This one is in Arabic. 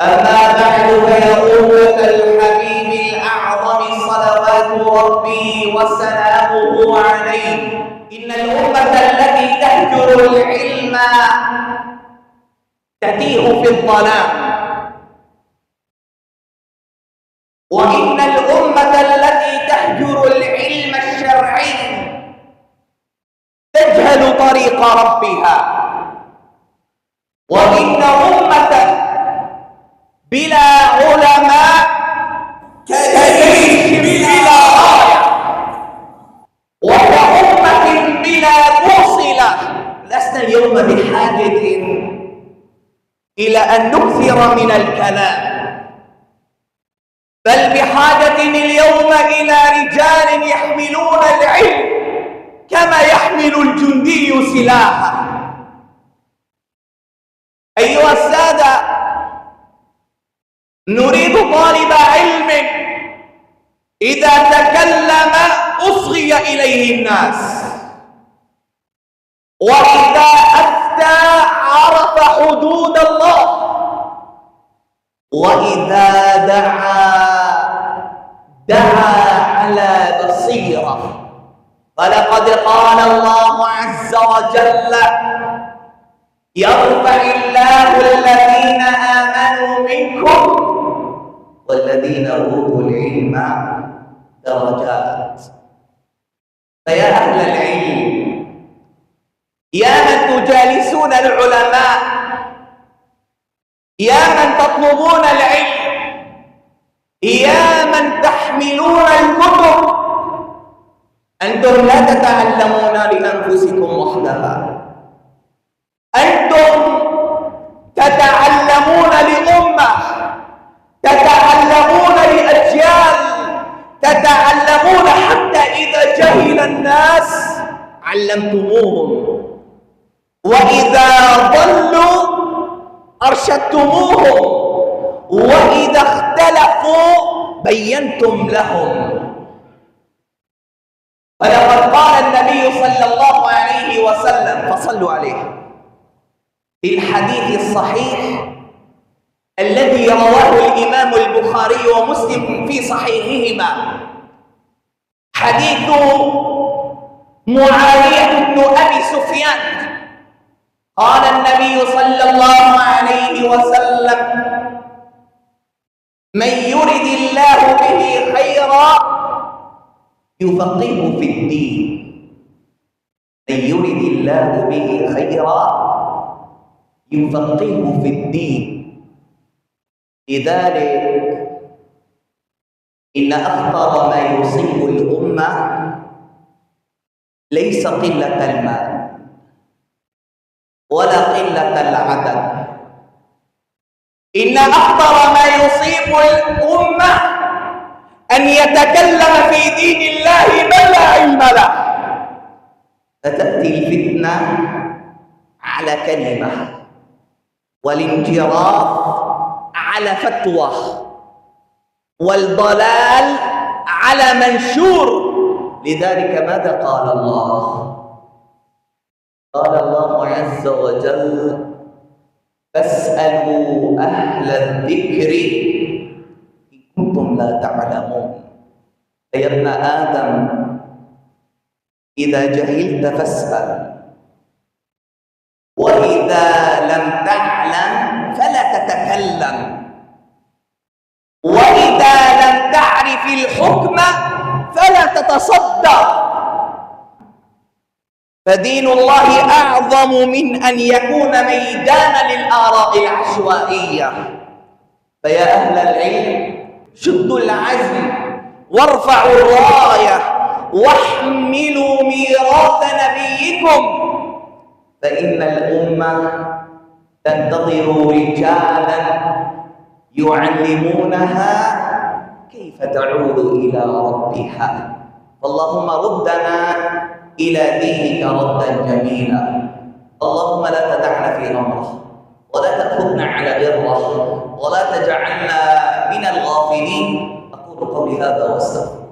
أما بعد فيا أمة الحبيب الأعظم صلوات ربي وسلامه عليه، إن الأمة التي تهجر العلم تتيه في الظلام، وإن الأمة التي تهجر العلم الشرعي تجهل طريق ربها، وإن أمة بلا علماء كجيش بلا راية، وكأمة بلا بوصلة. لسنا اليوم بحاجة إلى أن نكثر من الكلام، بل بحاجة اليوم إلى رجال يحملون العلم كما يحمل الجندي سلاحه. أيها السادة، نريد طالب علم إذا تكلم أصغي إليه الناس، وإذا أفتى عرف حدود الله، وإذا دعا على بصيرة. فلقد قال الله عز وجل: يرفع الله الذين آمنوا منكم والذين أوتوا العلم درجات. فيا أهل العلم، يا من تجالسون العلماء، يا من تطلبون العلم، يا من تحملون الكتب، أنتم لا تتعلمون لأنفسكم وحدها، أنتم تتعلمون لأمة، تتعلمون لأجيال، تتعلمون حتى إذا جهل الناس علمتموهم، وإذا ضلوا أرشدتموهم، وإذا اختلفوا بينتم لهم. ولقد قال النبي صلى الله عليه وسلم، فصلوا عليه، في الحديث الصحيح الذي رواه الإمام البخاري ومسلم في صحيحهما، حديث معاوية بن أبي سفيان، قال النبي صلى الله عليه وسلم: من يرد الله به خيرا يفقهه في الدين. من يرد الله به خيرا يفقهه في الدين. لذلك إن أخطر ما يصيب الأمة ليس قلة المال ولا قلة العدد، إن أخطر ما يصيب الأمة أن يتكلم في دين الله من لا علم له، فتأتي الفتنة على كلمة، والانجراف على فتوى، والضلال على منشور. لذلك ماذا قال الله؟ قال الله عز وجل: فاسألوا أهل الذكر إن كنتم لا تعلمون. يا ابن آدم، إذا جهلت فاسأل، وإذا لم تعلم فلا تتكلم، وإذا لم تعرف الحكم فلا تتصدر. فدين الله أعظم من أن يكون ميدانا للآراء العشوائية. فيا أهل العلم، شدوا العزم وارفعوا الراية واحملوا ميراث نبيكم، فإن الأمة تنتظر رجالا يعلمونها كيف تعود إلى ربها. اللهم ردنا إلى دينك ردا جميلا. اللهم لا تدعنا في أمره، ولا تأخذنا على غره، ولا تجعلنا من الغافلين. أقول قولي هذا واستغفر